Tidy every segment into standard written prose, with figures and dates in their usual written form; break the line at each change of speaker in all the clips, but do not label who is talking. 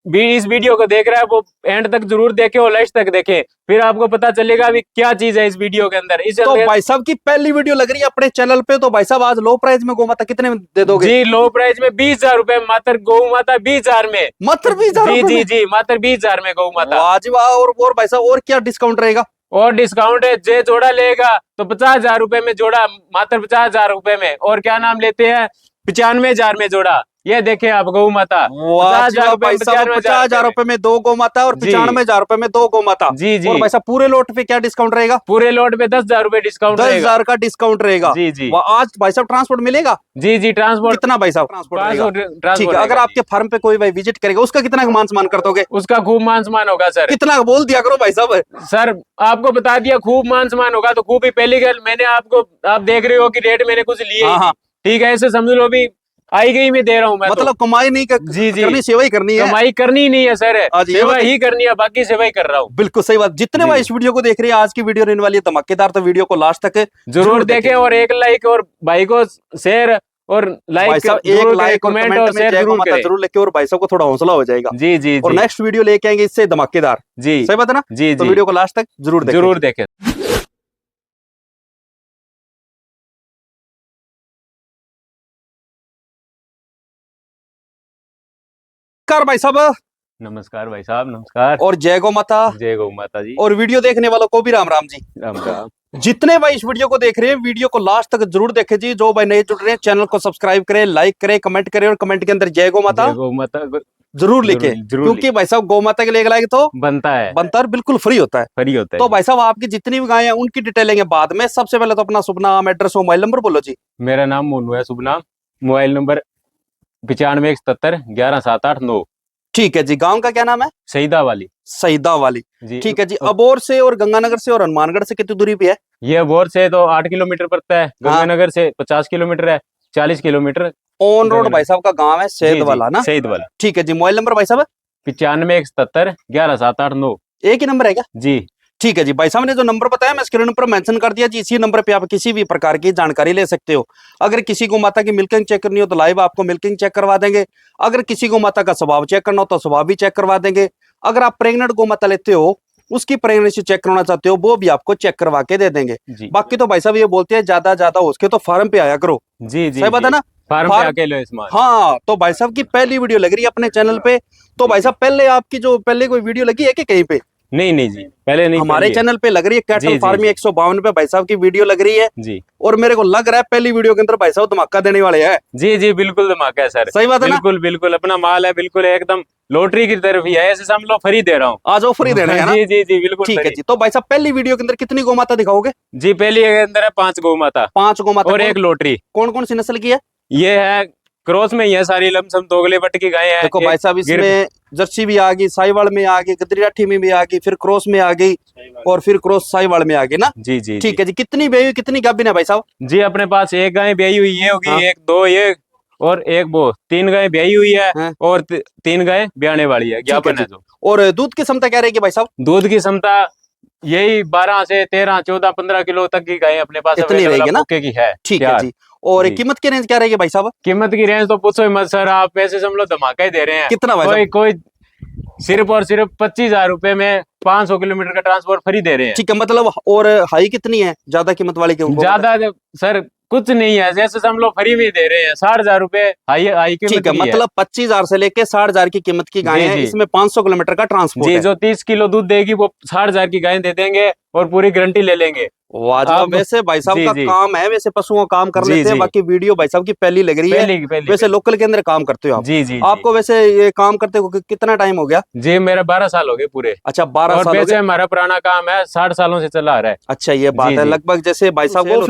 इस वीडियो को देख रहा है वो एंड तक जरूर देखे और लास्ट तक देखे, फिर आपको पता चलेगा अभी क्या चीज है इस वीडियो के अंदर। इस
तो भाई साहब की पहली वीडियो लग रही है अपने चैनल पे, तो भाई साहब आज लो प्राइस में गौ माता कितने में दे दोगे?
जी लो प्राइस में 20,000 रुपए मात्र गौ माता, 20,000 में,
मात्र 20,000
जी
रुपए
जी
में?
जी मात्र 20,000 में गौ माता।
वाह जी वाह। और भाई साहब और क्या डिस्काउंट रहेगा?
और डिस्काउंट है, जे जोड़ा लेगा तो 50,000 रुपए में जोड़ा, मात्र 50,000 रुपए में। और क्या नाम लेते हैं 95,000 में जोड़ा। ये देखें आप गौ माता,
वाह जी वाह भाई साहब, 50,000 रुपए में दो गौ माता और 95,000 रुपए में दो गौ माता।
जी जी।
और भाई साहब पूरे लोट पे क्या डिस्काउंट रहेगा?
पूरे लोट पे 10,000 रुपए डिस्काउंट,
10,000 का डिस्काउंट रहेगा।
जी जी।
आज भाई साहब ट्रांसपोर्ट मिलेगा?
जी जी ट्रांसपोर्ट।
कितना भाई साहब ट्रांसपोर्ट रहेगा? ठीक है।
रहेगा।
अगर आपके फार्म पे कोई भाई विजिट करेगा उसका कितना मान सम्मान कर दोगे?
उसका खूब मान सम्मान होगा सर।
कितना बोल दिया करो भाई साहब।
सर आपको बता दिया खूब मान सम्मान होगा, तो खूब ही पहली गल मैंने आपको, आप देख रहे हो कि रेट मैंने कुछ लिए ही नहीं। ठीक है, ऐसे समझ लो अभी आई गई मैं दे रहा हूँ मैं,
मतलब
तो
कमाई नहीं
जी जी
करनी, सेवा ही करनी है।
कमाई करनी नहीं है सर, सेवा ही करनी है, बाकी सेवा ही कर रहा हूँ।
बिल्कुल सही बात। जितने भाई इस वीडियो को देख रहे हैं, आज की वीडियो रहने वाली है धमाकेदार, तो वीडियो को लास्ट तक
जरूर देखें और एक लाइक और भाई को शेयर और लाइक,
एक लाइक
कमेंट और शेयर जरूर करें।
जरूर लेके, और भाई साहब को थोड़ा हौसला हो जाएगा।
जी जी।
और नेक्स्ट वीडियो लेके आएंगे इससे धमाकेदार।
जी
सही बात है ना?
जी
तो वीडियो को लास्ट तक जरूर
देखें।
भाई साहब
नमस्कार भाई साहब, नमस्कार।
और जय गौ माता।
जय गौ माता जी।
और वीडियो देखने वालों को भी राम राम जी।
राम राम।
जितने भाई इस वीडियो को देख रहे हैं, वीडियो को लास्ट तक जरूर देखें जी। जो भाई नए जुड़ रहे हैं, चैनल को सब्सक्राइब करें, लाइक करें, कमेंट करें, और कमेंट के अंदर जय गौ माता जरूर लिखे, क्योंकि भाई साहब गौ माता के लिए लाइक तो बनता है और बिल्कुल फ्री होता है। तो भाई साहब आपकी जितनी भी गायें हैं उनकी डिटेल लेंगे बाद में। सबसे पहले तो अपना शुभ नाम, एड्रेस, मोबाइल नंबर बोलो जी।
मेरा नाम मोनू है, शुभ नाम, मोबाइल नंबर 9517117889।
ठीक है जी। गांव का क्या नाम है?
शहीदा वाली।
शहीदा वाली। ठीक है जी। अबोर से और गंगानगर से और हनुमानगढ़ से कितनी दूरी पे है?
ये अबोर से तो 8 किलोमीटर पड़ता है, गंगानगर से 50 किलोमीटर है, 40 किलोमीटर
ऑन रोड भाई साहब का गांव है शहीद वाला ना?
शहीद वाला।
ठीक है जी। मोबाइल नंबर भाई साहब
9517117889।
एक ही नंबर है क्या
जी?
ठीक है जी। भाई साहब ने जो नंबर बताया मैं स्क्रीन पर मेंशन कर दिया जी। इसी नंबर पे आप किसी भी प्रकार की जानकारी ले सकते हो। अगर किसी को माता की मिल्किंग चेक करनी हो तो लाइव आपको मिल्किंग चेक करवा देंगे। अगर किसी को माता का स्वभाव चेक करना हो तो स्वभाव भी चेक करवा देंगे। अगर आप प्रेग्नेंट गौ माता लेते हो, उसकी प्रेगनेंसी चेक करवाना चाहते हो, वो भी आपको चेक करवा के दे देंगे। बाकी तो भाई साहब ये बोलते हैं ज्यादा हो सके तो फार्म पे आया करो। जी जी, सही बात है ना?
फार्म पे आके लो इस्तेमाल।
हाँ, तो भाई साहब की पहली वीडियो लग रही है अपने चैनल पे। तो भाई साहब पहले आपकी जो पहले कोई वीडियो लगी है कि कहीं पे?
नहीं जी, पहले नहीं।
हमारे चैनल पे लग रही है कैटल फार्मिंग 152 पे भाई साहब की वीडियो लग रही है जी। और मेरे को लग रहा है पहली वीडियो के अंदर भाई साहब धमाका देने वाले हैं।
जी जी बिल्कुल धमाका है सर।
सही बात है ना?
बिल्कुल अपना माल है, बिल्कुल एकदम लॉटरी की तरफ ही है, ऐसे समझ लो फ्री दे रहा हूँ।
आज वो फ्री देना है ना?
जी जी जी बिल्कुल।
ठीक है जी। तो भाई साहब पहली वीडियो के अंदर कितनी गौ माता दिखाओगे?
जी पहली के अंदर है 5 गौ माता।
5 गौ माता
और एक लॉटरी।
कौन कौन सी नस्ल की है?
ये है क्रॉस में ही है सारी, लमसम दोगले बट की गाय है।
देखो भाई साहब इसमें जर्सी भी आ गई, साहिवाल में आ गई, गदरियाठी में भी आ गई, फिर क्रॉस में आ गई, और फिर क्रॉस साहिवाल में आ गई ना? जी जी। ठीक है जी। कितनी ब्याई हुई, कितनी गाभिन है भाई साहब?
जी अपने पास एक गाय ब्याई हुई है होगी, एक दो ये और एक वो, 3 गाय ब्याई हुई है और 3 गाय ब्याने वाली है, ज्ञापन है जो।
और दूध की क्षमता क्या रहेगी भाई साहब?
दूध की क्षमता यही 12 से 13, 14, 15 किलो तक की गाय अपने पास
इतनी रहेगी ना?
की है।
ठीक है जी। और कीमत की रेंज क्या रहेगी भाई साहब?
कीमत की रेंज तो पूछो ही मत सर, आप पैसे समझ लो धमाका ही दे रहे हैं।
कितना भाई साहब?
कोई सिर्फ और सिर्फ 25,000 रुपए में 500 किलोमीटर का ट्रांसपोर्ट फ्री दे रहे हैं।
ठीक है। मतलब और हाई कितनी है ज्यादा कीमत वाली के?
ज्यादा सर कुछ नहीं है, जैसे हम लोग फ्री में दे रहे हैं। 60,000 रुपए हाई कीमत।
ठीक है। मतलब 25,000 से लेके 60,000 की कीमत की गाय है, इसमें 500 किलोमीटर का ट्रांसपोर्ट है।
जो 30 किलो दूध देगी वो 60,000 की गाय दे देंगे और पूरी गारंटी ले लेंगे।
वैसे भाई साहब का काम है, वैसे पशुओं का काम कर लेते हैं। बाकी वीडियो भाई साहब की पहली लग रही है। वैसे लोकल के अंदर काम करते हो आप? जी जी। आपको वैसे ये काम करते हो कितना टाइम हो गया?
जी मेरा 12 साल हो गए पूरे।
अच्छा 12 साल हो गए।
हमारा पुराना काम है, 60 सालों से चला आ रहा है।
अच्छा ये बात है। लगभग जैसे भाई साहब वो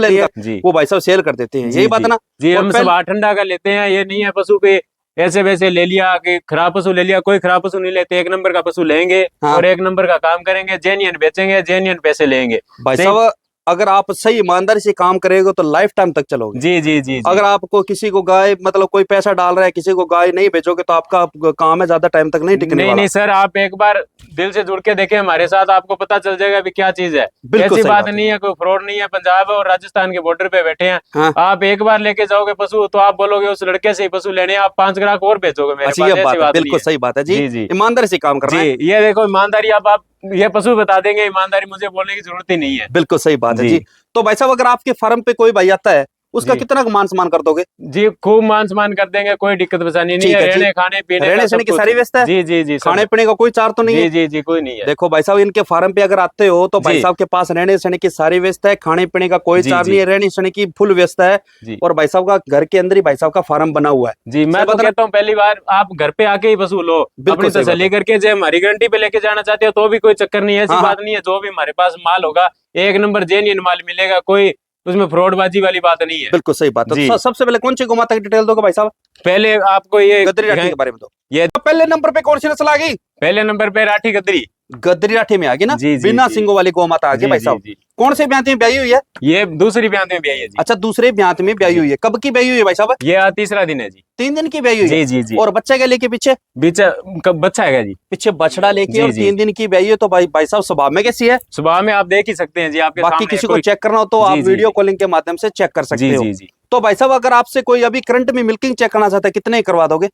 भाई साहब सेल कर देते हैं, यही बात है ना?
जी हम सब ठंडा का लेते हैं, ये नहीं है पशु पे ऐसे वैसे ले लिया कि खराब पशु ले लिया। कोई खराब पशु नहीं लेते, 1 नंबर का पशु लेंगे और 1 नंबर का काम करेंगे, जेन्युइन बेचेंगे, जेन्युइन पैसे लेंगे।
भाई साहब अगर आप सही ईमानदारी से काम करेंगे तो लाइफ टाइम तक चलोगे।
जी जी जी जी।
अगर आपको किसी को गाय मतलब कोई पैसा डाल रहा है किसी को गाय नहीं बेचोगे तो आपका काम है ज्यादा टाइम तक नहीं टिकने
नहीं
वाला।
नहीं सर, आप एक बार दिल से जुड़ के देखें हमारे साथ, आपको पता चल जाएगा अभी क्या चीज है।
बिल्कुल
ऐसी
सही
बात
बात है।
नहीं है, कोई फ्रॉड नहीं है। पंजाब और राजस्थान के बॉर्डर पे बैठे हैं।
हाँ।
आप एक बार लेके जाओगे पशु तो आप बोलोगे उस लड़के से ही पशु लेने हैं, आप 5 ग्राहक और बेचोगे मेरे
अच्छा
पास।
ये
ऐसी
बात है,
बात नहीं
बिल्कुल
है।
सही बात है जी,
जी जी
ईमानदारी से काम कर रहे हैं।
जी, ये देखो ईमानदारी, आप ये पशु बता देंगे, ईमानदारी मुझे बोलने की जरूरत ही नहीं है।
बिल्कुल सही बात है
जी।
जी। तो भाई साहब अगर आपके फार्म पे कोई भाई आता है उसका
जी।
कितना मान सम्मान कर दोगे?
जी खूब मान सम्मान कर देंगे, कोई दिक्कत परेशानी नहीं
ठीक
है।
है जी।
रहने खाने पीने
रहने
का
सहने
सब
की
कुछ।
सारी व्यवस्था है?
जी जी जी, सब।
खाने पीने का कोई चार्ज तो नहीं
जी
है?
जी जी, कोई नहीं है।
देखो भाई साहब इनके फार्म पे अगर आते हो तो भाई
जी।
साहब के पास रहने सहने की सारी व्यवस्था है, खाने पीने का कोई
जी,
चार्ज
जी।
नहीं है, रहने सहने की फुल व्यवस्था है।
जी
और भाई साहब का घर के अंदर ही भाई साहब का फार्म बना हुआ है।
जी, मैं
सही
तो
बात है ना?
कहता हूँ पहली बार आप घर पे आके ही वसूल लो,
बिल्कुल
अपनी
सही बात
तसल्ली
है।
करके। जो हमारी गारंटी पे लेके जाना चाहते हो तो भी कोई चक्कर नहीं है, ऐसी
हाँ,
बात नहीं है। जो भी हमारे पास माल होगा एक नंबर जेन्युइन माल मिलेगा, कोई उसमें फ्रॉडबाजी वाली बात नहीं है।
बिल्कुल सही बात है।
जी।
तो सबसे पहले कौन सी गौ माता की डिटेल दोगे भाई साहब?
पहले आपको ये
गद्दी राठी के बारे में दो।
ये
तो पहले नंबर पे कौन सी नस्ल आ गई?
पहले नंबर पे राठी गद्दी।
गद्दी राठी में आ गई ना,
जी, जी,
बिना
जी।
सिंगों वाली गौ माता आ गई
जी
भाई
जी
साहब।
जी,
कौन से ब्याह में ब्याही हुई है?
ये दूसरी ब्याह में भी आई है जी।
अच्छा दूसरे ब्याह में ब्याही हुई है। कब की ब्याही हुई है भाई साहब?
ये आज तीसरा दिन है जी।
3 दिन की ब्याही हुई है।
जी जी जी।
और बच्चा क्या लेके पीछे?
बीच कब बच्चा है जी?
पीछे बछड़ा लेके
जी,
और
जी।
3 दिन की ब्याही है। तो भाई साहब स्वभाव में कैसी है?
सुबह में आप देख ही सकते हैं जी, आपके
बाकी
सामने
किसी को
कोई-
चेक करना हो तो
जी,
आप
जी,
वीडियो
जी।
कॉलिंग के माध्यम से चेक कर सकते
जी
हो।
जी जी।
तो भाई साहब अगर आपसे कोई अभी करंट में मिल्किंग चेक करना चाहता है कितने करवा दोगे?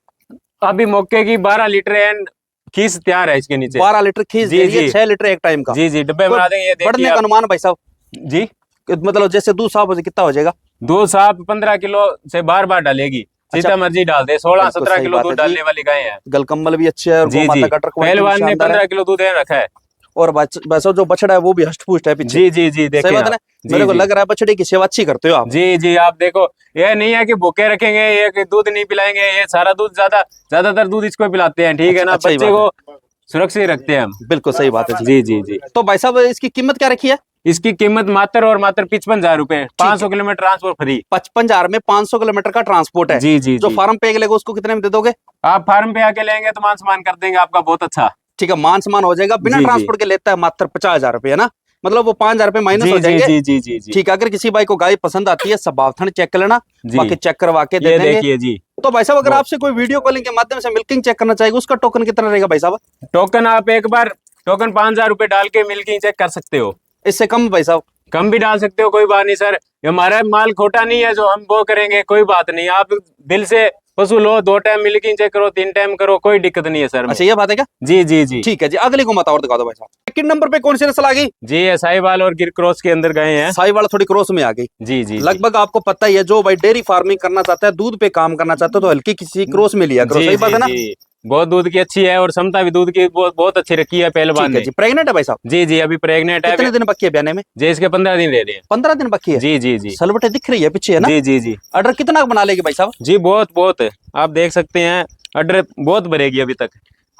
अभी मौके की 12 लीटर एंड खीस तैयार है इसके नीचे।
12 लीटर खींच
जी,
दे रही है,
जी।
6 लीटर एक टाइम का।
जी जी, डब्बे
कोई
बना देंगे। ये
बढ़ने
देखिए
का
आप।
अनुमान भाई साहब
जी,
मतलब जैसे दूध साफ हो जाए कितना हो जाएगा?
दूध साफ 15 किलो से बार बार डालेगी, जितना मर्जी डाल दे। 16-17
बिल्कुल सही
किलो
बात
दूध
है
डालने
जी।
वाली गाय है।
गलकम्बल भी अच्छे है और
जी
गौ
जी,
माता का ट्रक
पहलवान ने 15 किलो दूध है रखा है।
और वैसा जो बछड़ा है वो भी हष्ट पुष्ट है पीछे।
जी जी जी,
सही
देखिए
बात है
आप।
ना?
जी,
मेरे को
जी।
लग रहा है बछड़े की सेवा अच्छी करते हो आप।
जी जी, आप देखो, ये नहीं है कि भूखे रखेंगे, ये कि दूध नहीं पिलाएंगे। ये सारा दूध ज्यादातर दूध इसको पिलाते हैं, ठीक है ना।
अच्छा, ही
बच्चे
बात
को सुरक्षित रखते हैं हम।
बिल्कुल सही बात है
जी जी जी।
तो भाई साहब इसकी कीमत क्या रखी है?
इसकी कीमत मात्र और मात्र 55,000 रुपए, 500 किलोमीटर ट्रांसपोर्ट फ्री।
55,000 में 500 किलोमीटर का ट्रांसपोर्ट है।
जी जी
जो
जी।
फार्म पे लेगा उसको कितने में दे दोगे?
आप फार्म पे आके लेंगे तो मान सम्मान कर देंगे आपका बहुत अच्छा।
ठीक है मान सम्मान हो जाएगा। बिना
जी, जी।
ट्रांसपोर्ट के लेता है मात्र 50,000 रुपए है ना, मतलब वो 5,000 रुपए माइनस
जी
हो
जी
जाएंगे।
जी जी जी जी।
ठीक है अगर किसी भाई को गाय पसंद आती है स्वभावथन चेक कर लेना,
जी।
बाकी चेक करवा के दे
ये
देंगे।
देखिए जी,
तो भाई साहब अगर
वो-
आपसे कोई वीडियो कॉलिंग के माध्यम से मिल्किंग चेक करना चाहेगा उसका टोकन कितना रहेगा भाई साहब?
टोकन आप एक बार टोकन 5,000 रुपए डाल के मिल्किंग चेक कर सकते हो।
इससे कम भाई साहब?
कम भी डाल सकते हो, कोई बात नहीं सर। हमारा माल खोटा नहीं है, जो हम वो करेंगे कोई बात नहीं। आप दिल से पशु लो, 2 टाइम मिल्किंग चेक करो, 3 टाइम करो, कोई दिक्कत नहीं है सर।
अच्छा ये बात है क्या?
जी जी जी
ठीक है जी अगले को मत और दिखा दो भाई साहब। सेकंड नंबर पे कौन सी नस्ल आ गई?
जी, ये साहिवाल और गिर क्रॉस के अंदर गए हैं।
साहिवाल थोड़ी क्रॉस में आ गई।
जी जी
लगभग आपको पता ही है जो भाई डेयरी फार्मिंग करना चाहता है दूध पे काम करना चाहता है तो हल्की किसी क्रॉस में लिया करो।
जी
सही बात है ना?
जी, बहुत दूध की अच्छी है और क्षमता भी दूध की बहुत अच्छी रखी है पहलवान
ठीक है
ने।
जी प्रेग्नेंट है भाई साहब?
जी जी, अभी प्रेग्नेंट है।
कितने दिन बाकी है ब्याने में?
जी, इसके 15 दिन रह रहे हैं।
15 दिन बाकी है।
जी जी जी
सलवटे दिख रही है पीछे है ना?
जी जी जी
ऑर्डर कितना बना लेगी भाई साहब?
जी, बहुत बहुत है। आप देख सकते हैं ऑर्डर बहुत भरेगी अभी तक।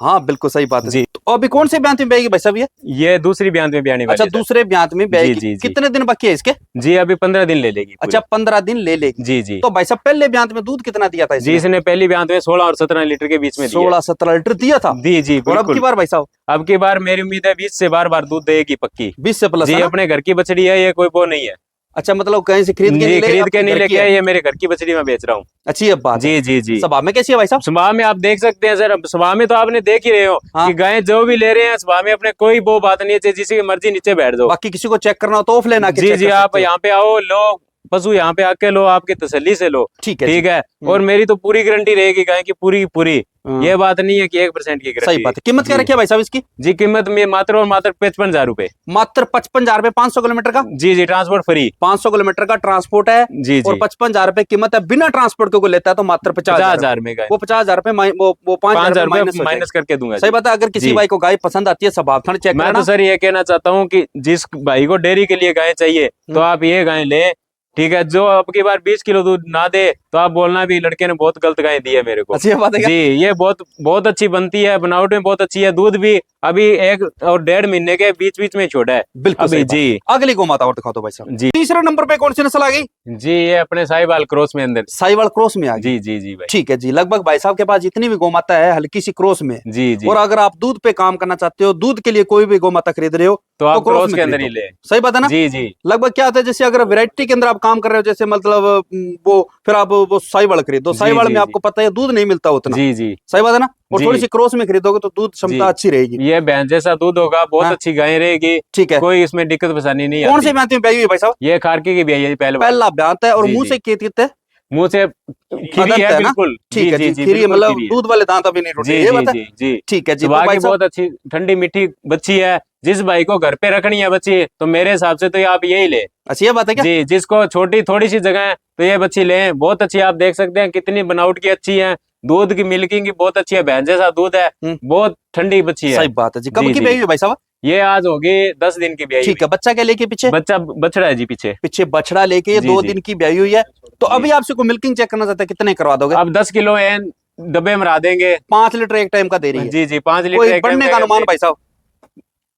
हाँ बिल्कुल सही बात है
जी।
तो अभी कौन से ब्याह में ब्याएगी भाई साहब
ये दूसरी ब्याह में ब्याने वाली
अच्छा
है सर।
दूसरे ब्याह में ब्याएगी।
जी, जी, जी।
कितने दिन बाकी है इसके?
जी, अभी 15 दिन ले लेगी पूरे।
अच्छा 15 दिन ले लेगी।
जी जी
तो भाई साहब पहले ब्याह में दूध कितना दिया था
जी, इसने पहली ब्याह में 16 और 17 लीटर के बीच में दिया।
16-17 लीटर दिया था।
जी जी,
और अब की
बिल्कुल।
बार भाई साहब
अब की बार मेरी उम्मीद है 20 से बार दूध देगी पक्की।
20 से प्लस
जी,
है ना?
अपने घर की बछड़ी है, ये कोई वो नहीं है।
अच्छा मतलब कहीं से खरीद के
जी,
नहीं ले,
खरीद
आपके
के नहीं
घर की
लेके
है।
आए, ये मेरे घर की बछड़ी में बेच रहा हूँ।
अच्छी है बात है।
जी जी जी।
स्वभाव में कैसी है भाई साहब?
सुबह में आप देख सकते हैं सर, अब सुबह में तो आपने देख ही रहे हो
हाँ।
कि गाय जो भी ले रहे हैं सुबह में अपने कोई वो बात नहीं है, चाहे जिसकी मर्जी नीचे बैठ जाओ।
बाकी किसी को चेक करना हो तो ऑफलाइन आके
जी
चेक
जी,
कर
आप
सकते हो।
यहाँ पे आओ, लो पशु यहाँ पे आके लो, आपकी तसल्ली से लो।
ठीक है
ठीक
जी।
है, और मेरी तो पूरी गारंटी रहेगी गाय की, पूरी पूरी।
हाँ।
ये बात नहीं है कि 1% की
सही
गारंटी।
बात है। कीमत क्या
जी।
रखी है भाई साहब इसकी?
जी, कीमत में मात्र और मात्र 55,000 रुपए।
मात्र 55,000 रुपए 500 किलोमीटर का?
जी जी, ट्रांसपोर्ट फ्री।
500 किलोमीटर का ट्रांसपोर्ट है
जी
और
जी,
55,000 रुपए कीमत है। बिना ट्रांसपोर्ट के कोई लेता है तो मात्र 50,000।
50,000 में गाय।
वो 50,000 रुपए वो 5,000
5,000
रुपए
रुपए माइनस करके दूंगा।
सही बात है। अगर किसी
जी।
भाई को गाय पसंद आती है स्वभावथन चेक
मैं
करना।
तो सर ये कहना चाहता हूँ कि जिस भाई को डेयरी के लिए गाय चाहिए तो आप ये गाय ले। ठीक है, जो अब की बार 20 किलो दूध ना दे तो आप बोलना भी लड़के ने बहुत गलत गाय दी है मेरे को।
अच्छी बात है क्या?
जी, ये बहुत बहुत अच्छी बनती है, बनावट में बहुत अच्छी है। दूध भी अभी 1 और 1.5 महीने के बीच बीच में छोड़ा है
बिल्कुल
अभी।
सही बात।
जी
अगली गौ माता और दिखाओ तो भाई साहब।
जी
तीसरे नंबर पे कौन सी नस्ल आ गई?
जी, ये अपने साहिवाल क्रॉस में अंदर।
साहिवाल क्रॉस में आ गई।
जी जी जी भाई।
ठीक है जी लगभग भाई साहब के पास जितनी भी गौ माता है हल्की सी क्रॉस में।
जी जी
और अगर आप दूध पे काम करना चाहते हो, दूध के लिए कोई भी गौ माता खरीद रहे हो
तो आप
क्रॉस
क्रॉस
में
के अंदर ही
खरीदो।
ले।
सही बात है ना।
जी जी
लगभग क्या होता है, जैसे अगर वैरायटी के अंदर आप काम कर रहे हो, जैसे मतलब वो फिर आप वो साहिवाल खरीदो,
जी
साहिवाल
जी
में
जी
आपको पता है दूध नहीं मिलता उतना।
जी जी
सही बात है ना। और
जी
थोड़ी सी क्रॉस में खरीदोगे तो दूध
जी।
क्षमता अच्छी रहेगी।
ये भैंस जैसा दूध होगा, बहुत
हाँ।
अच्छी गाय रहेगी,
ठीक है।
कोई इसमें दिक्कत परेशानी नहीं
कौन से
आती।
ब्यात में ब्याई हुई भाई साहब?
ये खारकी की भी है, ये पहले
पहला ब्यात है। और
जी
मुंह
जी
से कहते हैं
मुंह से खीरी
अदंत
है
है ना।
बिल्कुल।
ठीक
जी
है
जी
जी,
जी
खीरी
बिल्कुल
मतलब
खीरी है।
दूध वाले दांत अभी नहीं टूटे,
जी
ये
जी
बात है।
जी जी।
ठीक है जी। तो
सुबह
भाई
की
साहब
बहुत अच्छी ठंडी मीठी बच्ची है। जिस भाई को घर पे रखनी है बच्ची, तो मेरे हिसाब से तो ये आप यही ले।
अच्छी ये बात है क्या?
जी, जिसको छोटी थोड़ी सी जगह है तो ये बच्ची लें, बहुत अच्छी। आप देख सकते हैं कितनी बनावट की अच्छी है, दूध की मिल्किंग की बहुत अच्छी है, भैंस जैसा दूध है,
हम्म।
बहुत ठंडी बच्ची है।
सही बात है जी। कब
जी
की
जी
ब्याई हुई भाई साहब?
ये आज होगी 10 दिन की ब्याई
ठीक है।
हुई।
बच्चा क्या लेके पीछे?
बच्चा बछड़ा है जी पीछे।
पीछे बछड़ा लेके ये
जी
2
जी
दिन की ब्याई हुई है। तो
जी।
अभी आपसे को मिल्किंग चेक करना चाहता है, कितने करवा दोगे?
अब 10 किलो एन डब्बे में ला देंगे।
5 लीटर एक टाइम का दे रही है।
जी जी 5 लीटर
कोई
एक टाइम
बढ़ने का अनुमान भाई साहब?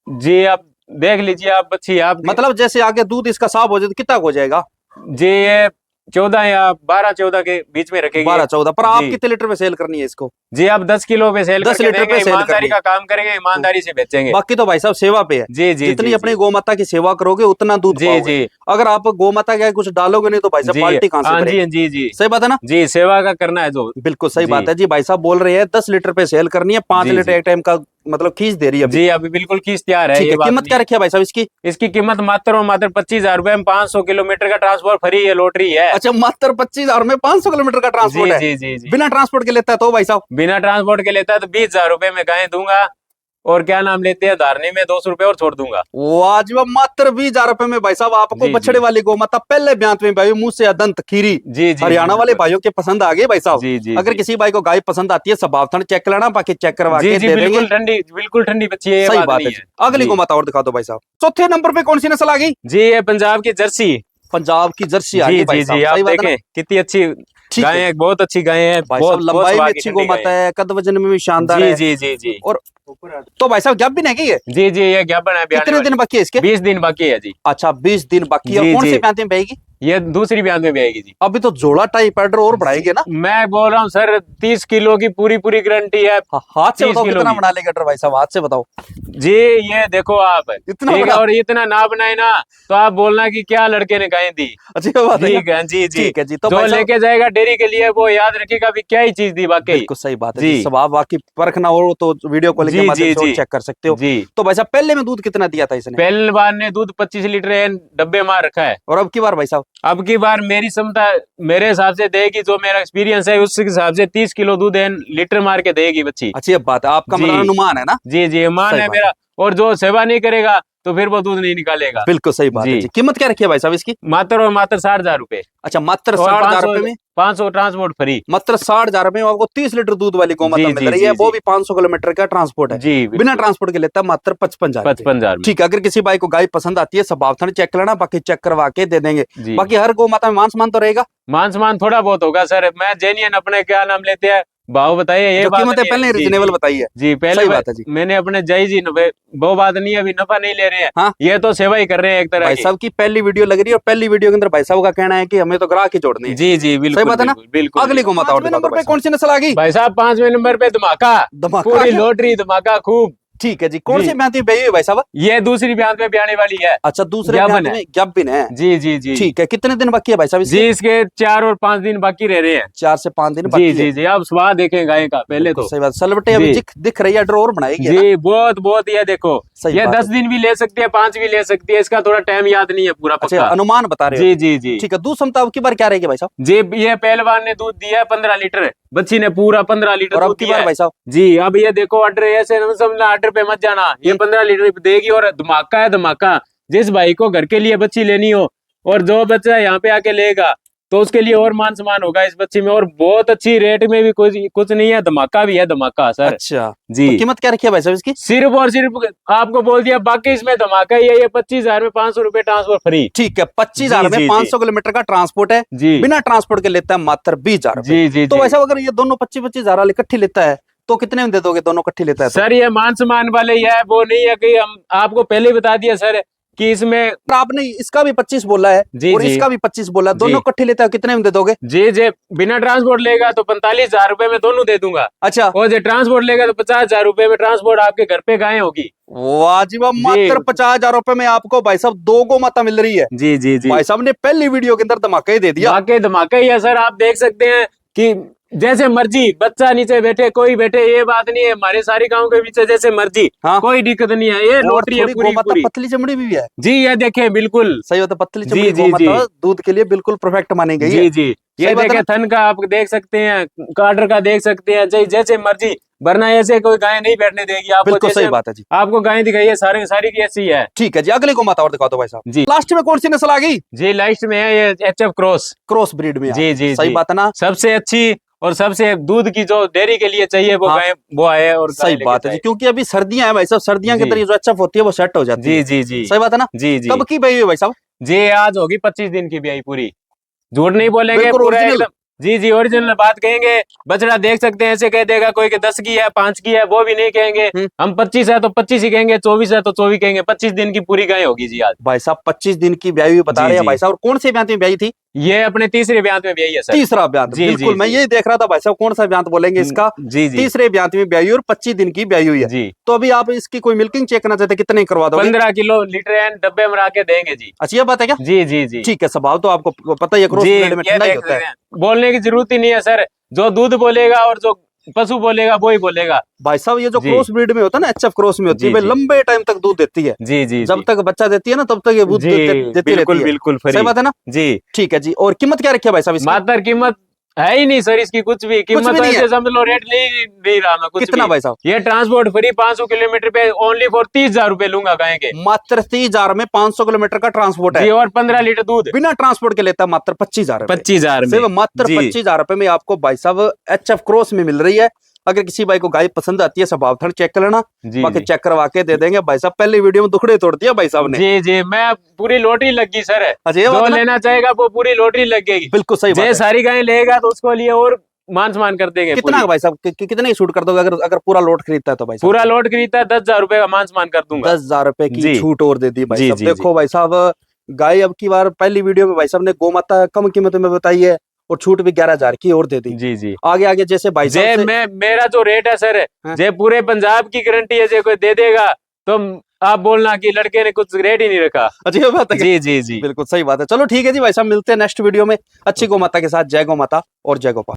जी आप देख लीजिए, आप बच्ची आप
मतलब जैसे आगे दूध इसका साफ हो जाए तो कितना हो जाएगा?
जी ये 14 या 12-14 के बीच में रखेगी।
12-14। पर आप
जी
कितने लीटर पे सेल करनी है इसको?
जी आप 10 किलो पे सेल
10
करके
लीटर
देंगे,
पे सेल
ईमानदारी
करनी
का काम करेंगे, ईमानदारी से बेचेंगे।
बाकी तो भाई साहब सेवा पे है।
जी जी
जितनी
जी
अपनी
जी
गौ माता की सेवा करोगे उतना दूध
जी
पाओगे।
जी
अगर आप गौ माता के आगे कुछ डालोगे नहीं तो भाई साहब
जी।
बाल्टी कहाँ से
हाँ जी
भरेगी?
जी जी
सही बात है ना।
जी, सेवा का करना है जो।
बिल्कुल सही
जी
बात है जी। भाई साहब बोल रहे हैं 10 लीटर पे सेल करनी है, 5
जी
लीटर
जी
एक टाइम का मतलब खींच दे रही है अभी।
जी अभी बिल्कुल खींच तैयार है,
ठीक
ये
है।
बात
कीमत
नहीं
क्या
है।
रखी है भाई साहब इसकी?
इसकी कीमत मात्र और मात्र 25,000 रुपए में 500 किलोमीटर का ट्रांसपोर्ट फ्री है, लॉटरी है।
अच्छा, मात्र 25,000 में 500 किलोमीटर का ट्रांसपोर्ट
जी
है।
जी जी जी।
बिना ट्रांसपोर्ट के लेता है तो भाई साहब?
बिना ट्रांसपोर्ट के लेता है तो 20,000 रुपए में गाय दूंगा, और क्या नाम लेते हैं, धारने में 200 रुपए और छोड़ दूंगा।
वाजिब। मात्र 20,000 रुपए में भाई साहब आपको
जी
बछड़े
जी
वाली गौ माता पहले ब्यात में भाई मुंह से अदंत खीरी
जी जी
हरियाणा वाले
बिल्कुल।
भाइयों के पसंद आ गए भाई साहब।
जी जी
अगर
जी
किसी भाई को गाय पसंद आती है स्वभाव चेक कर लेना, बाकी चेक करवा
जी
के
जी
दे देंगे।
बिल्कुल ठंडी बच्ची है, ये
सही
बात
बात
नहीं
है
है।
जी। अगली
जी
गौ माता और दिखा दो भाई साहब। चौथे नंबर पे कौन सी नस्ल आ गई?
जी ये पंजाब की जर्सी।
पंजाब की जर्सी आ
जी
गई भाई
जी जी
साहब।
आप
सही बात है ना।
देखें कितनी अच्छी
ठीक
गाय
है
है, बहुत अच्छी गाय है,
भाई साहब।
बहुत
लंबाई में
स्वाद की
अच्छी गौ
ठंडी गाय
माता
है।
है, कद वजन में भी शानदार
जी
है।
जी जी जी
और तो भाई साहब गैप भी नहीं है ये?
जी जी ये ज्ञापन है ब्याने
कितने दिन
वाली।
बाकी है इसके?
20 दिन बाकी है जी।
अच्छा, 20 दिन बाकी है। और
जी
कौन
जी
से ब्यात में बहेगी?
ये दूसरी ब्यान में भी आएगी जी।
अभी तो जोड़ा टाइप एडर और बढ़ाएगी ना।
मैं बोल रहा हूँ सर, 30 किलो की पूरी गारंटी है।
हाथ से
30
बताओ
किलो
कितना
की।
बना लेगा एडर भाई साहब? हाथ से बताओ।
जी ये देखो आप,
इतना
ठीक है,
बड़ा?
और इतना ना बनाए ना तो आप बोलना कि क्या लड़के ने गाय दी।
अच्छी बात है।
ठीक है जी जी।
ठीक है जी। तो
जो
भाई साहब
लेके जाएगा डेयरी के लिए वो याद रखेगा भी क्या ही चीज दी वाकई।
बिल्कुल सही बात है जी।
जी
स्वभाव बाकी परख ना हो तो वीडियो कॉल के
जी
माध्यम
जी
से और
जी
चेक कर सकते हो।
जी।
तो भाई साहब पहले में दूध कितना दिया था इसने?
पहली बार ने दूध 25 लीटर डब्बे मार रखा है।
और अब की बार भाई साहब?
अब की बार मेरी क्षमता मेरे हिसाब से देगी, जो मेरा एक्सपीरियंस है उस हिसाब से 30 किलो दूध लीटर मार के देगी बच्ची।
अच्छी बात है। आपका
जी।
मतलब अनुमान है ना।
जी जी मान
सही
है
बात
मेरा। और जो सेवा नहीं करेगा तो फिर वो दूध नहीं निकालेगा।
बिल्कुल सही बात है
जी।
जी। कीमत क्या रखी है भाई साहब इसकी?
मात्र और मात्र 60,000 रुपए।
अच्छा, मात्र
और
60,000 रुपए में
500 ट्रांसपोर्ट फ्री।
मात्र 60,000 रुपए में आपको 30 लीटर दूध वाली गौ माता
जी,
मिल
जी,
रही है।
जी,
वो
जी।
भी 500 किलोमीटर का ट्रांसपोर्ट है।
जी
बिना ट्रांसपोर्ट के लेता है मात्र 55,000 रुपए।
55,000 में।
ठीक है। अगर किसी भाई को गाय पसंद आती है स्वभाव चेक कर लेना, बाकी चेक करवा के दे देंगे।
जी
बाकी हर गौ माता में मान सम्मान तो रहेगा।
मान सम्मान थोड़ा बहुत होगा सर, मैं जेन्युइन अपने क्या नाम लेते हैं भाव बताइए, ये
जो
बात
कीमत है
नहीं
पहले
जी,
रीजनेबल
जी,
बताई है।
जी पहले
सही बात है जी।
मैंने अपने जायज ही वो बात नहीं है, अभी नफा नहीं ले रहे हैं।
हाँ।
ये तो सेवा ही कर रहे हैं एक तरह
भाई
की।
साहब की पहली वीडियो लग रही है और पहली वीडियो के अंदर भाई साहब का कहना है कि हमें तो ग्राहक ही जोड़नी है।
जी जी बिल्कुल।
सही बात है ना।
बिल्कुल
अगली गौ माता और दिखा दो
नंबर
भाई
पे कौन सी नस्ल आ गई?
भाई साहब 5वें नंबर पे धमाका,
धमाका
पूरी
क्या?
लॉटरी धमाका खूब।
ठीक है जी। कौन
जी।
से ब्याह में ब्याही हुई भाई साहब?
ये दूसरी ब्याह में ब्याने वाली है।
अच्छा, दूसरे
ज्ञापन
ब्याह
है।
में ज्ञापन है।
जी जी जी
ठीक है। कितने दिन बाकी है भाई साहब
जी
इसके?
इसके 4 और 5 दिन बाकी रह रहे हैं।
4 से 5 दिन
जी
बाकी
जी
है।
जी आप स्वाद देखें गाय का पहले
बिल्कुल
तो।
सही बात। सलवटे अभी
जी।
दिख रही है, ड्रो और बनाएगी है ना?
जी बहुत ये देखो,
सही
ये
बात
10
है।
दिन भी ले सकती है, 5 भी ले सकती है, इसका थोड़ा टाइम याद नहीं है पूरा
अच्छा,
पक्का।
अनुमान बता रहे हो?
जी जी जी
ठीक है। दूध क्षमता अब की बार क्या रहेगी भाई साहब?
जी ये पहलवान ने दूध दिया है 15 लीटर, बच्ची ने पूरा 15 लीटर
और
दूध
अब की
दिया
बार
है।
भाई साहब?
जी अब ये देखो ऑर्डर ऐसे न समझना, ऑर्डर पे मत जाना, ये 15 लीटर देगी और धमाका है धमाका। जिस भाई को घर के लिए बच्ची लेनी हो और जो बच्चा यहाँ पे आके लेगा तो उसके लिए और मान सम्मान होगा इस बच्ची में, और बहुत अच्छी रेट में भी कुछ नहीं है, धमाका भी है धमाका सर।
अच्छा
जी
तो कीमत क्या रखी है भाई साहब इसकी?
सिर्फ और सिर्फ आपको बोल दिया, बाकी इसमें धमाका ही है। ये 25,000 में 500 रुपए ट्रांसफर फ्री।
ठीक है। 25,000
जी,
में
जी,
500 किलोमीटर का ट्रांसपोर्ट है।
जी
बिना ट्रांसपोर्ट के लेता है मात्र 20,000 रुपए।
जी जी
तो
जी।
वैसे अगर ये दोनों 25,000 वाले इकट्ठी लेता है तो कितने में दे दोगे? दोनों इकट्ठी लेता है तो?
सर ये मान सम्मान वाले ही है, वो नहीं है कि हम आपको पहले ही बता दिया सर कि इसमें
आपने इसका भी 25 बोला है
जी,
और
जी।
इसका भी 25 बोला, दोनों इकट्ठे लेते हो कितने में दे दोगे?
जी जी, बिना ट्रांसपोर्ट लेगा तो 45,000 रुपए में दोनों दे दूंगा,
अच्छा,
और जो ट्रांसपोर्ट लेगा तो 50,000 रुपए में ट्रांसपोर्ट आपके घर पे गाय होगी।
वाह जी वाह, मात्र 50,000 रुपए में आपको भाई साहब 2 गौ माता मिल रही है।
जी जी जी,
भाई साहब ने पहली वीडियो के अंदर धमाका ही दे दिया।
वाकई धमाका ही है सर। आप देख सकते हैं कि जैसे मर्जी बच्चा नीचे बैठे, कोई बैठे, ये बात नहीं है। हमारे सारी गांव के पीछे जैसे मर्जी,
हाँ।
कोई दिक्कत नहीं है। ये
और
लोटरी है
थोड़ी
पूरी
गौ माता
पूरी।
पतली चमड़ी भी है।
जी ये देखे, बिल्कुल
सही बात है, पतली
जी,
चमड़ी
जी,
गौ माता
जी।
दूध के लिए बिल्कुल परफेक्ट मानी गई
जी
है।
जी, ये
सही बात है
देखे, थन का आप देख सकते हैं, काडर का देख सकते हैं, जैसे मर्जी। वरना ऐसे कोई गाय नहीं बैठने देगी आपको।
बिल्कुल
जैसे
सही बात है जी।
आपको गाय दिखाई है, सारी सारी की ऐसी है।
ठीक है जी, अगली गौ माता और दिखा दो भाई साहब।
जी।
लास्ट में कौन सी नस्ल आ गई?
जी लास्ट में है ये HF क्रॉस।
क्रॉस ब्रीड में आ
जी
गई।
जी
सही
जी,
बात है ना?
सबसे अच्छी और सबसे दूध की जो डेयरी के लिए चाहिए वो
हाँ।
गाय वो है। और
सही बात है जी, क्योंकि अभी सर्दियां हैं भाई साहब, सर्दियां के
जी।
अंदर ये जो एचएफ होती है वो सेट हो जाती
जी
है।
जी जी
सही बात है ना?
जी जी
कब की भाई भाई साहब?
जी, आज होगी 25 दिन की ब्याई पूरी। झूठ नहीं बोलेंगे,
बिल्कुल
पूरा
original।
एकदम। जी जी, ओरिजिनल बात कहेंगे। बछड़ा देख सकते हैं, ऐसे कह देगा कोई कि 10 की है, 5 की है, वो भी नहीं कहेंगे। हम 25 है तो 25 ही कहेंगे, 24 है तो 24 कहेंगे। 25 दिन की पूरी गाय होगी जी आज।
भाई साहब 25 दिन की ब्याई हुई बता
जी,
रहे हैं
जी।
भाई साहब। और कौन से ब्यात में ब्याई थी?
ये अपने तीसरे ब्यात में ब्याई है सर।
तीसरा ब्यात।
जी,
बिल्कुल,
जी,
मैं
जी।
यही देख रहा था भाई साहब कौन सा ब्यात बोलेंगे इसका।
जी जी
तीसरे ब्यात में ब्याई और 25 दिन की ब्याई हुई है।
जी,
तो अभी आप इसकी कोई मिल्किंग चेक करना चाहते, कितने करवा दोगे?
15 किलो लीटर एंड डब्बे में रख के देंगे जी।
अच्छी ये बात है क्या?
जी जी जी
ठीक है, स्वभाव तो आपको पता ही है, क्रॉस
जी,
ब्रीड में
ये
ठंडा ही
देख
होता है।
सकते हैं। बोलने की जरूरत ही नहीं है सर। जो दूध बोलेगा और जो पशु बोलेगा वो ही बोलेगा।
भाई साहब ये जो
जी।
क्रॉस ब्रीड में होता है ना, एचएफ क्रॉस में होती है,
जी,
वे
जी।
लंबे टाइम तक दूध देती है।
जी जी
जब
जी।
तक बच्चा देती है ना तब तक ये दूध
जी,
देती
बिल्कुल
रहती है।
बिल्कुल
सही
फ्री।
बात है ना?
जी,
ठीक है जी। और कीमत क्या रखी है भाई साहब इसकी?
मातर कीमत है ही नहीं सर इसकी, कुछ भी कीमत
भी
तो
नहीं है।
ऐसे समझ लो, रेट नहीं दे रहा मैं कुछ
कितना
भी।
भाई साहब?
ये ट्रांसपोर्ट फ्री 500 किलोमीटर पे ओनली फॉर 30,000 रुपए लूंगा गाय के।
मात्र 30,000 में 500 किलोमीटर का ट्रांसपोर्ट
जी,
है।
और 15 लीटर दूध
बिना ट्रांसपोर्ट के लेता है मात्र 25,000 रुपए।
25,000 में।
सिर्फ मात्र
जी।
25,000 रुपए में आपको भाई साहब एचएफ क्रॉस में मिल रही है। अगर किसी भाई को गाय पसंद आती है, स्वभाव थन चेक कर लेना,
जी,
बाकी
जी।
चेक करवा के दे देंगे भाई साहब। पहली वीडियो में दुखड़े तोड़ दिया भाई साहब ने।
जी जी, मैं पूरी लॉटरी लग गई सर।
अच्छा, ये
जो
बात है ना?
लेना चाहेगा वो पूरी लॉटरी लग गई।
बिल्कुल सही बात
जे
है।
सारी गाय लेगा तो उसको लिए और मान सम्मान कर देंगे।
कितना
पूरी।
भाई साहब कितने की छूट कर दोगे अगर पूरा लोट खरीदता है तो भाई साहब?
पूरा लोट खरीदता है 10,000 रुपए का मान सम्मान कर दूंगा।
10,000 रुपए की
जी।
छूट और दे दी भाई
जी,
साहब।
जी,
देखो भाई साहब, गाय अब की बार पहली वीडियो में भाई साहब ने गौ माता कम कीमत में बताई है और छूट भी 11,000 की और दे दी।
जी जी,
आगे आगे जैसे भाई
जे
साहब से
मैं मेरा जो रेट है सर,
हाँ।
जे पूरे पंजाब की गारंटी है, जे कोई दे देगा तो आप बोलना कि लड़के ने कुछ रेट ही नहीं रखा।
अच्छा ये बात है।
जी जी जी।
बिल्कुल सही बात है। चलो ठीक है जी भाई साहब, मिलते हैं नेक्स्ट वीडियो में अच्छी गौ माता के साथ। जय गौ माता और जय गोपाल।